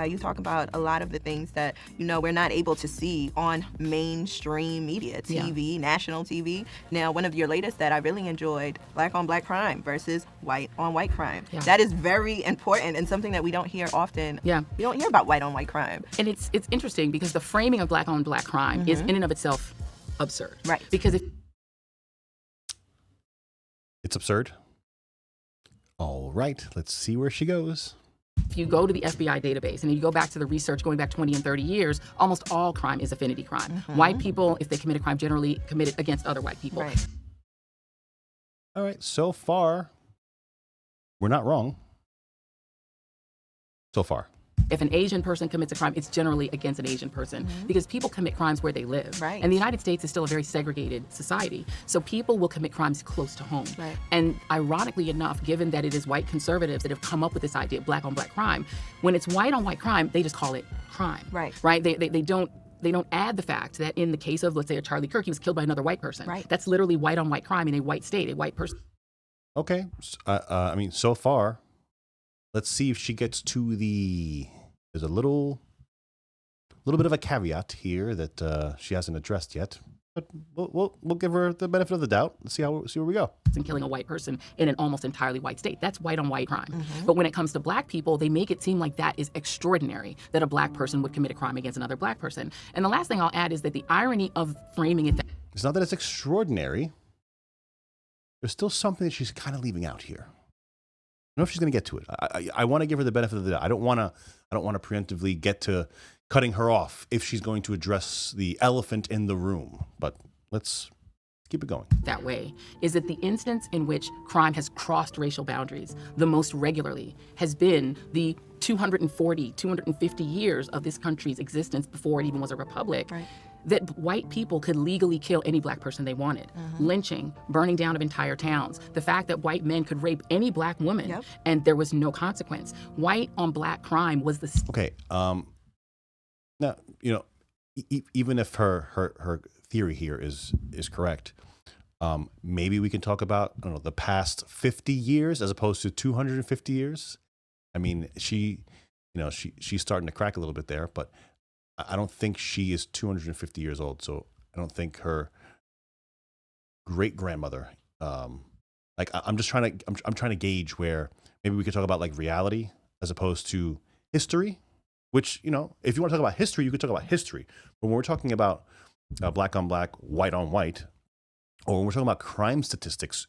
You talk about a lot of the things that, we're not able to see on mainstream media, TV, national TV. Now, one of your latest that I really enjoyed, Black on Black crime versus white on white crime. Yeah. That is very important and something that we don't hear often. Yeah. We don't hear about white on white crime. And it's interesting because the framing of Black on Black crime is in and of itself absurd. Right. Because it's absurd. All right, let's see where she goes. if you go to the FBI database and you go back to the research going back 20 and 30 years, almost all crime is affinity crime. White people, if they commit a crime, generally commit it against other white people. Right. All right, so far, we're not wrong. So far. If an Asian person commits a crime, it's generally against an Asian person because people commit crimes where they live. Right. And the United States is still a very segregated society. So people will commit crimes close to home. Right. And ironically enough, given that it is white conservatives that have come up with this idea of Black on Black crime, when it's white on white crime, they just call it crime. Right. Right? They don't add the fact that in the case of, let's say, a Charlie Kirk, he was killed by another white person. Right. That's literally white on white crime in a white state, a white person. Okay, I mean, so far, let's see if she gets to the... There's a little bit of a caveat here that she hasn't addressed yet, but we'll give her the benefit of the doubt. Let's see where we go. And killing a white person in an almost entirely white state. That's white on white crime. But when it comes to Black people, they make it seem like that is extraordinary, that a Black person would commit a crime against another Black person. And the last thing I'll add is that the irony of framing it that It's not that it's extraordinary. There's still something that she's kind of leaving out here. I don't know if she's going to get to it. I want to give her the benefit of the doubt. I don't want to preemptively get to cutting her off if she's going to address the elephant in the room. But let's keep it going. that way is that the instance in which crime has crossed racial boundaries the most regularly has been the 240, 250 years of this country's existence before it even was a republic. Right. That white people could legally kill any Black person they wanted. Lynching, burning down of entire towns, the fact that white men could rape any Black woman and there was no consequence. White on Black crime was the... Okay, now, even if her theory here is correct, maybe we can talk about, I don't know, the past 50 years as opposed to 250 years. I mean, she's starting to crack a little bit there, but I don't think she is 250 years old. So I don't think her great grandmother, I'm trying to gauge where maybe we could talk about like reality as opposed to history, which, if you want to talk about history, you could talk about history. But when we're talking about Black on Black, white on white, or when we're talking about crime statistics,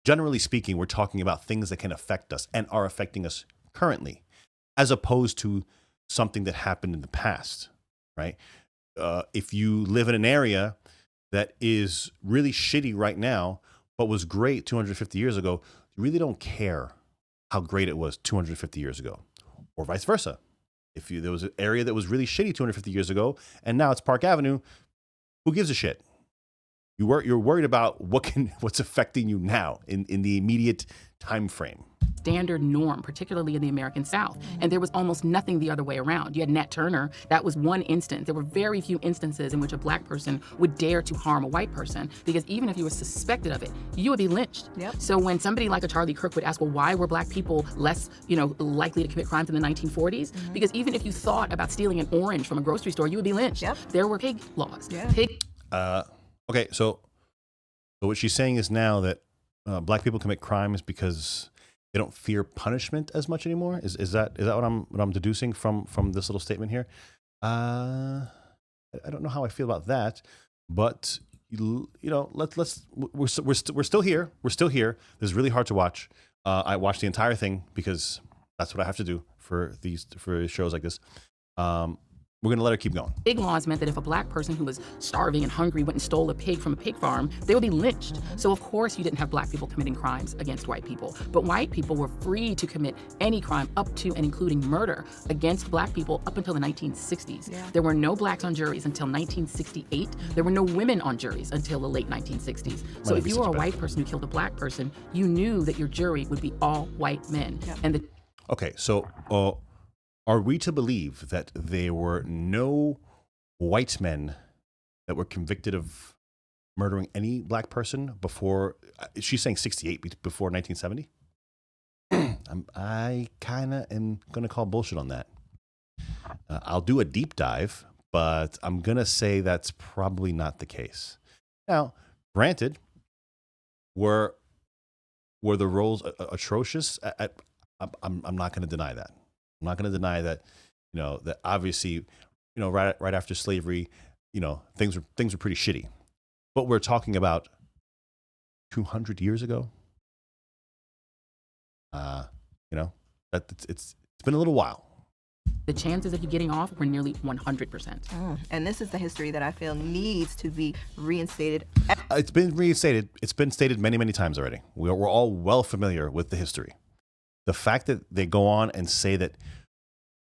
generally speaking, we're talking about things that can affect us and are affecting us currently, as opposed to something that happened in the past, right? If you live in an area that is really shitty right now, but was great 250 years ago, you really don't care how great it was 250 years ago, or vice versa. If there was an area that was really shitty 250 years ago, and now it's Park Avenue, who gives a shit? You're worried about what's affecting you now in the immediate time frame. standard norm, particularly in the American South. And there was almost nothing the other way around. You had Nat Turner. That was one instance. There were very few instances in which a Black person would dare to harm a white person, because even if you were suspected of it, you would be lynched. Yep. So when somebody like a Charlie Kirk would ask, well, why were Black people less, likely to commit crimes in the 1940s? Because even if you thought about stealing an orange from a grocery store, you would be lynched. Yep. There were pig laws. Yeah. Okay, so what she's saying is now that Black people commit crimes because they don't fear punishment as much anymore. Is that what I'm deducing from this little statement here? I don't know how I feel about that, but we're still here. We're still here. This is really hard to watch. I watched the entire thing because that's what I have to do for shows like this. We're going to let her keep going. Pig laws meant that if a Black person who was starving and hungry went and stole a pig from a pig farm, they would be lynched. So of course you didn't have Black people committing crimes against white people. But white people were free to commit any crime up to and including murder against Black people up until the 1960s. Yeah. There were no Blacks on juries until 1968. There were no women on juries until the late 1960s. So if you were a white person who killed a Black person, you knew that your jury would be all white men. Yep. And Okay, so are we to believe that there were no white men that were convicted of murdering any Black person before? She's saying 68, before 1970. I kind of am going to call bullshit on that. I'll do a deep dive, but I'm going to say that's probably not the case. Now, granted, were the roles atrocious? I'm not going to deny that. I'm not going to deny that, that obviously, right after slavery, things were pretty shitty. But we're talking about 200 years ago. That it's been a little while. The chances of you getting off were nearly 100%. And this is the history that I feel needs to be reinstated. It's been reinstated. It's been stated many, many times already. We're all well familiar with the history. The fact that they go on and say that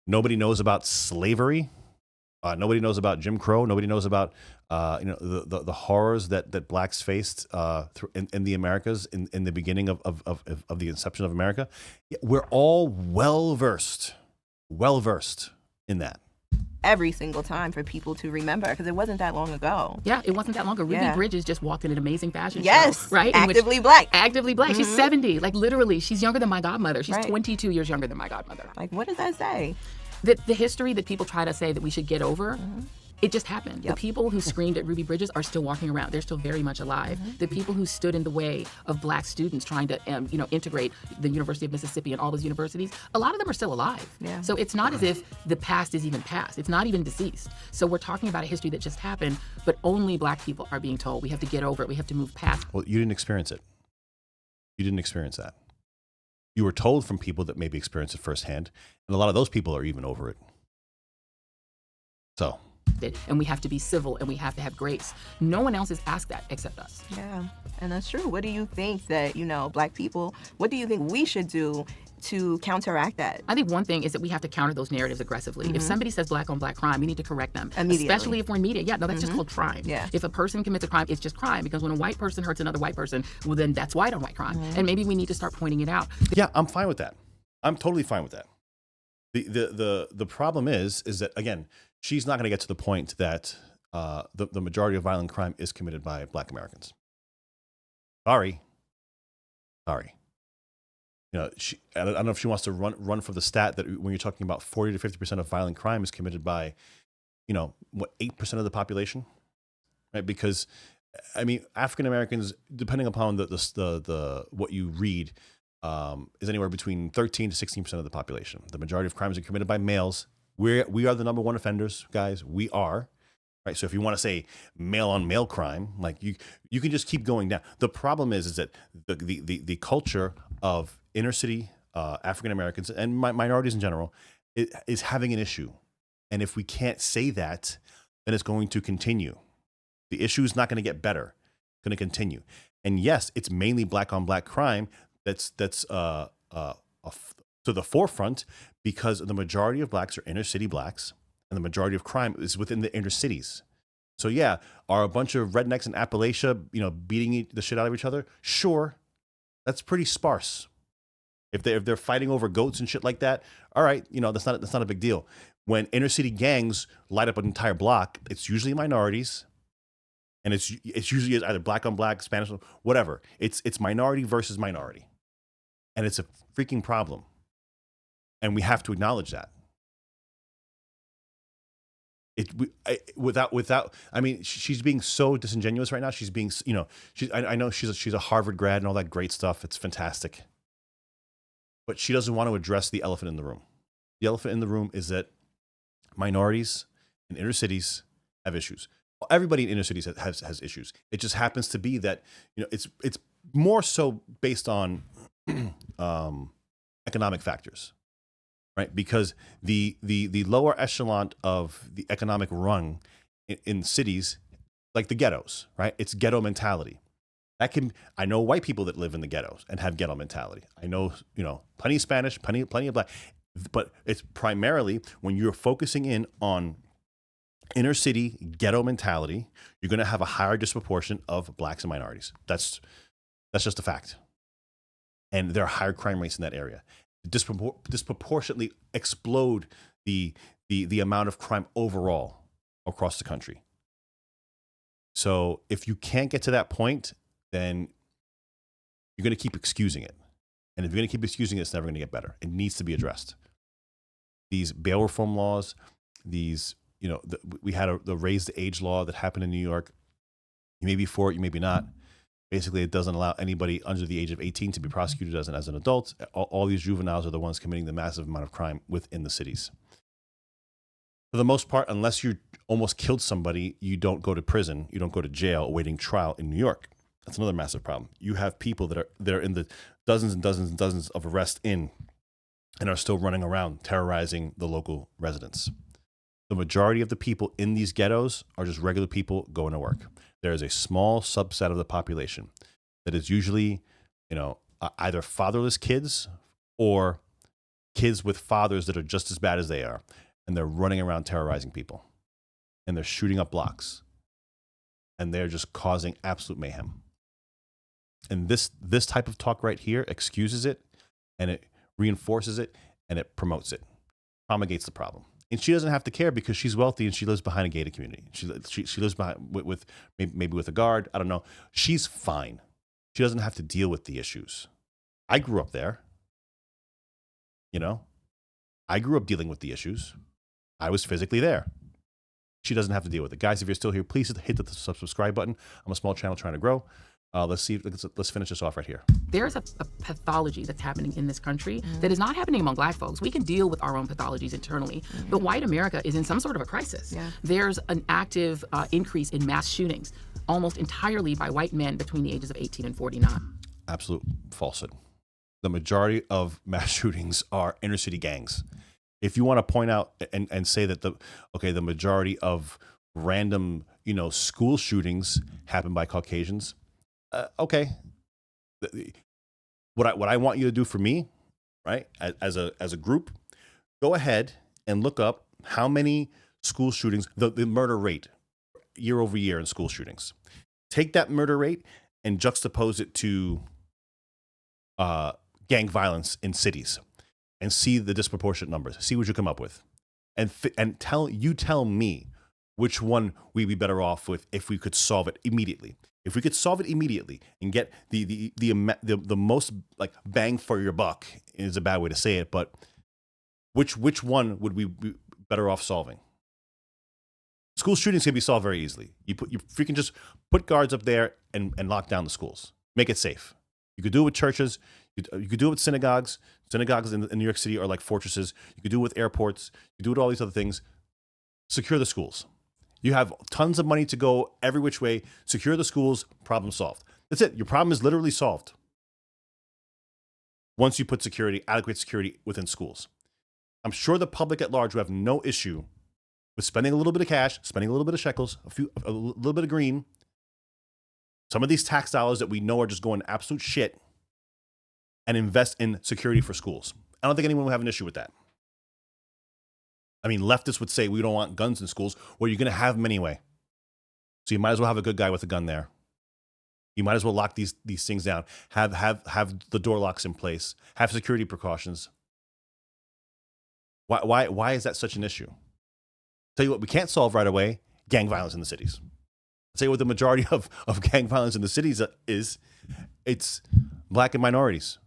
nobody knows about slavery, nobody knows about Jim Crow, nobody knows about the horrors that blacks faced in the Americas in the beginning of the inception of America. We're all well versed in that. Every single time for people to remember, because it wasn't that long ago. Yeah, it wasn't that long ago. Ruby Bridges just walked in an amazing fashion show, right? Actively black. Actively black. She's 70. Like, literally, she's younger than my godmother. She's 22 years younger than my godmother. Like, what does that say? The history that people try to say that we should get over, it just happened. The people who screamed at Ruby Bridges are still walking around. They're still very much alive. The people who stood in the way of black students trying to, integrate the University of Mississippi and all those universities, a lot of them are still alive. Yeah. So it's not as if the past is even past. It's not even deceased. So we're talking about a history that just happened, but only black people are being told we have to get over it. We have to move past. Well, you didn't experience it. You didn't experience that. You were told from people that maybe experienced it firsthand, and a lot of those people are even over it. So. And we have to be civil and we have to have grace. No one else has asked that except us. Yeah, and that's true. What do you think that, black people, what do you think we should do to counteract that? I think one thing is that we have to counter those narratives aggressively. If somebody says black on black crime, we need to correct them. Immediately. Especially if we're in media. Yeah, no, that's just called crime. Yeah. If a person commits a crime, it's just crime, because when a white person hurts another white person, well, then that's white on white crime. And maybe we need to start pointing it out. Yeah, I'm fine with that. I'm totally fine with that. The problem is that, again, she's not going to get to the point that the majority of violent crime is committed by black Americans. Sorry. I don't know if she wants to run for the stat that when you're talking about 40 to 50% of violent crime is committed by, 8% of the population, right? Because, I mean, African Americans, depending upon the what you read, is anywhere between 13 to 16% of the population. The majority of crimes are committed by males. We are the number one offenders, guys. We are, right? So if you want to say male on male crime, like you can just keep going down. The problem is that the culture of inner city African Americans and minorities in general is having an issue, and if we can't say that, then it's going to continue. The issue is not going to get better; it's going to continue. And yes, it's mainly black on black crime that's to the forefront, because the majority of blacks are inner city blacks, and the majority of crime is within the inner cities. So yeah, are a bunch of rednecks in Appalachia, beating the shit out of each other? Sure, that's pretty sparse. If they're fighting over goats and shit like that, all right, that's not a big deal. When inner city gangs light up an entire block, it's usually minorities, and it's usually either black on black, Spanish, whatever. It's minority versus minority, and it's a freaking problem. And we have to acknowledge that. I mean, she's being so disingenuous right now. She's being, I know she's a Harvard grad and all that great stuff. It's fantastic. But she doesn't want to address the elephant in the room. The elephant in the room is that minorities in inner cities have issues. Everybody in inner cities has issues. It just happens to be that, it's more so based on economic factors. Right, because the lower echelon of the economic rung in cities, like the ghettos, right? It's ghetto mentality. I know white people that live in the ghettos and have ghetto mentality. I know, plenty of Spanish, plenty of black, but it's primarily when you're focusing in on inner city ghetto mentality, you're going to have a higher disproportion of blacks and minorities. That's just a fact, and there are higher crime rates in that area. Disproportionately explode the amount of crime overall across the country. So if you can't get to that point, then you're going to keep excusing it. And if you're going to keep excusing it, it's never going to get better. It needs to be addressed. These bail reform laws, these, we had the raise the age law that happened in New York. You may be for it, you may be not. Basically, it doesn't allow anybody under the age of 18 to be prosecuted as an adult. All these juveniles are the ones committing the massive amount of crime within the cities. For the most part, unless you almost killed somebody, you don't go to prison, you don't go to jail awaiting trial in New York. That's another massive problem. You have people that are in the dozens and dozens and dozens of arrests and are still running around terrorizing the local residents. The majority of the people in these ghettos are just regular people going to work. There is a small subset of the population that is usually, either fatherless kids or kids with fathers that are just as bad as they are. And they're running around terrorizing people. And they're shooting up blocks. And they're just causing absolute mayhem. And this type of talk right here excuses it, and it reinforces it, and it promotes it, promulgates the problem. And she doesn't have to care because she's wealthy and she lives behind a gated community. She lives behind with maybe with a guard. I don't know. She's fine. She doesn't have to deal with the issues. I grew up there. I grew up dealing with the issues. I was physically there. She doesn't have to deal with it. Guys, if you're still here, please hit the subscribe button. I'm a small channel trying to grow. Let's finish this off right here. There's a pathology that's happening in this country that is not happening among black folks. We can deal with our own pathologies internally, but white America is in some sort of a crisis. Yeah. There's an active increase in mass shootings, almost entirely by white men between the ages of 18 and 49. Absolute falsehood. The majority of mass shootings are inner city gangs. If you want to point out and say that the majority of random, school shootings happen by Caucasians, okay. What I want you to do for me, right, as a group, go ahead and look up how many school shootings, the murder rate year over year in school shootings. Take that murder rate and juxtapose it to gang violence in cities, and see the disproportionate numbers. See what you come up with, and tell me which one we'd be better off with if we could solve it immediately. If we could solve it immediately and get the most like bang for your buck is a bad way to say it, but which one would we be better off solving? School shootings can be solved very easily. You freaking just put guards up there and lock down the schools. Make it safe. You could do it with churches. You could do it with synagogues. Synagogues in New York City are like fortresses. You could do it with airports. You do it with all these other things. Secure the schools. You have tons of money to go every which way. Secure the schools, problem solved. That's it. Your problem is literally solved. Once you put adequate security within schools. I'm sure the public at large will have no issue with spending a little bit of cash, spending a little bit of shekels, a little bit of green. Some of these tax dollars that we know are just going absolute shit, and invest in security for schools. I don't think anyone will have an issue with that. I mean, leftists would say we don't want guns in schools. Well, you're going to have them anyway. So you might as well have a good guy with a gun there. You might as well lock these things down. Have the door locks in place. Have security precautions. Why is that such an issue? Tell you what, we can't solve right away: gang violence in the cities. I'll tell you what the majority of gang violence in the cities is. It's black and minorities.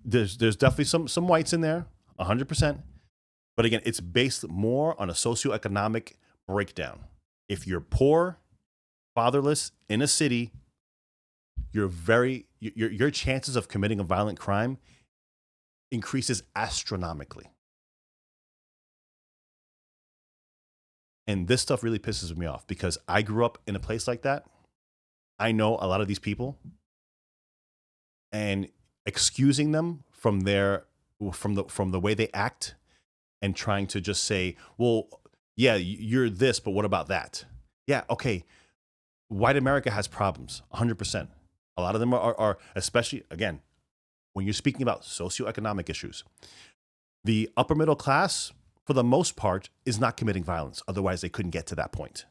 There's definitely some whites in there, 100%. But again, it's based more on a socioeconomic breakdown. If you're poor, fatherless in a city, your chances of committing a violent crime increases astronomically. And this stuff really pisses me off because I grew up in a place like that. I know a lot of these people, and excusing them from the way they act and trying to just say, well, yeah, you're this, but what about that? Yeah, okay. White America has problems, 100%. A lot of them are especially, again, when you're speaking about socioeconomic issues. The upper middle class, for the most part, is not committing violence. Otherwise, they couldn't get to that point.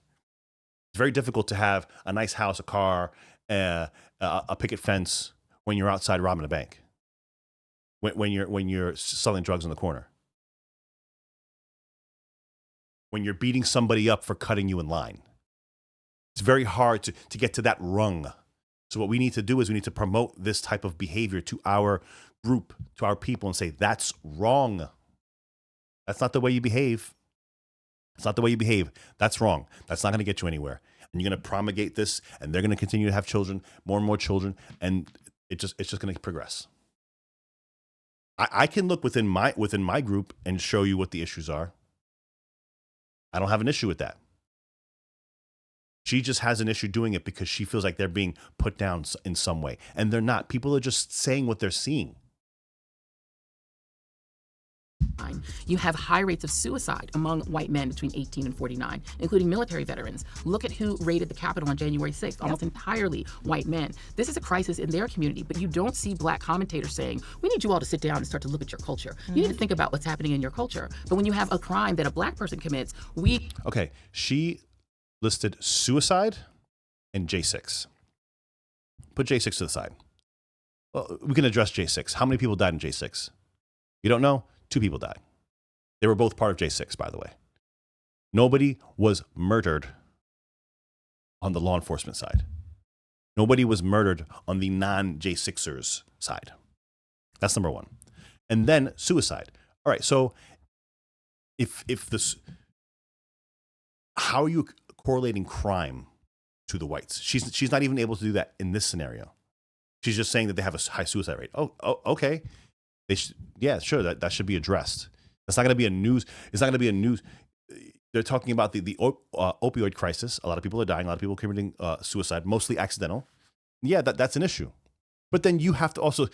It's very difficult to have a nice house, a car, a picket fence when you're outside robbing a bank. When you're selling drugs on the corner. When you're beating somebody up for cutting you in line. It's very hard to get to that rung. So what we need to do is we need to promote this type of behavior to our group, to our people, and say, that's wrong. That's not the way you behave. It's not the way you behave. That's wrong. That's not going to get you anywhere. And you're going to promulgate this, and they're going to continue to have children, more and more children, and it's just going to progress. I can look within my group and show you what the issues are. I don't have an issue with that. She just has an issue doing it because she feels like they're being put down in some way, and they're not. People are just saying what they're seeing. You have high rates of suicide among white men between 18 and 49, including military veterans. Look at who raided the Capitol on January 6th, almost entirely white men. This is a crisis in their community, but you don't see black commentators saying, we need you all to sit down and start to look at your culture. You need to think about what's happening in your culture. But when you have a crime that a black person commits, Okay, she listed suicide and J6. Put J6 to the side. Well, we can address J6. How many people died in J6? You don't know? 2 people died. They were both part of J6, by the way. Nobody was murdered on the law enforcement side. Nobody was murdered on the non-J6ers side. That's number one. And then suicide. All right, so if this, how are you correlating crime to the whites? She's not even able to do that in this scenario. She's just saying that they have a high suicide rate. Oh okay. Yeah, sure, that should be addressed. That's not going to be a news. It's not going to be a news. They're talking about the opioid crisis. A lot of people are dying. A lot of people committing suicide, mostly accidental. Yeah, that's an issue. But then you have to also,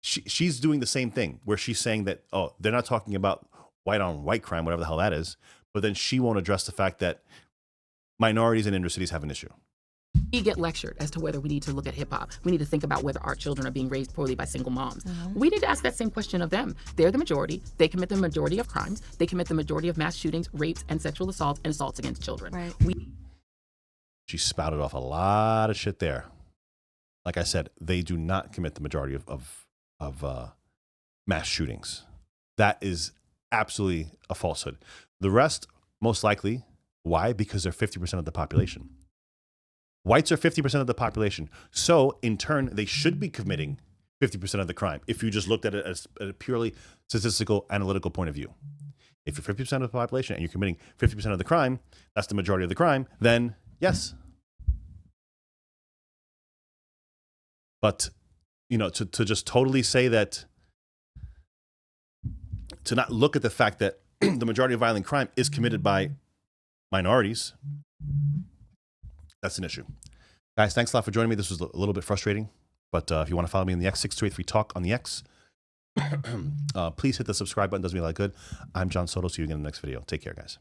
she's doing the same thing where she's saying that, they're not talking about white on white crime, whatever the hell that is. But then she won't address the fact that minorities in inner cities have an issue. We get lectured as to whether we need to look at hip hop. We need to think about whether our children are being raised poorly by single moms. We need to ask that same question of them. They're the majority. They commit the majority of crimes. They commit the majority of mass shootings, rapes, and sexual assaults and assaults against children. Right. She spouted off a lot of shit there. Like I said, they do not commit the majority of mass shootings. That is absolutely a falsehood. The rest, most likely, why? Because they're 50% of the population. Whites are 50% of the population. So, in turn, they should be committing 50% of the crime if you just looked at it as a purely statistical, analytical point of view. If you're 50% of the population and you're committing 50% of the crime, that's the majority of the crime, then yes. But, to just totally say that, to not look at the fact that the majority of violent crime is committed by minorities, that's an issue. Guys, thanks a lot for joining me. This was a little bit frustrating, but if you want to follow me in the X, 6283 Talk on the X, please hit the subscribe button. It does me a lot of good. I'm John Soto. See you again in the next video. Take care, guys.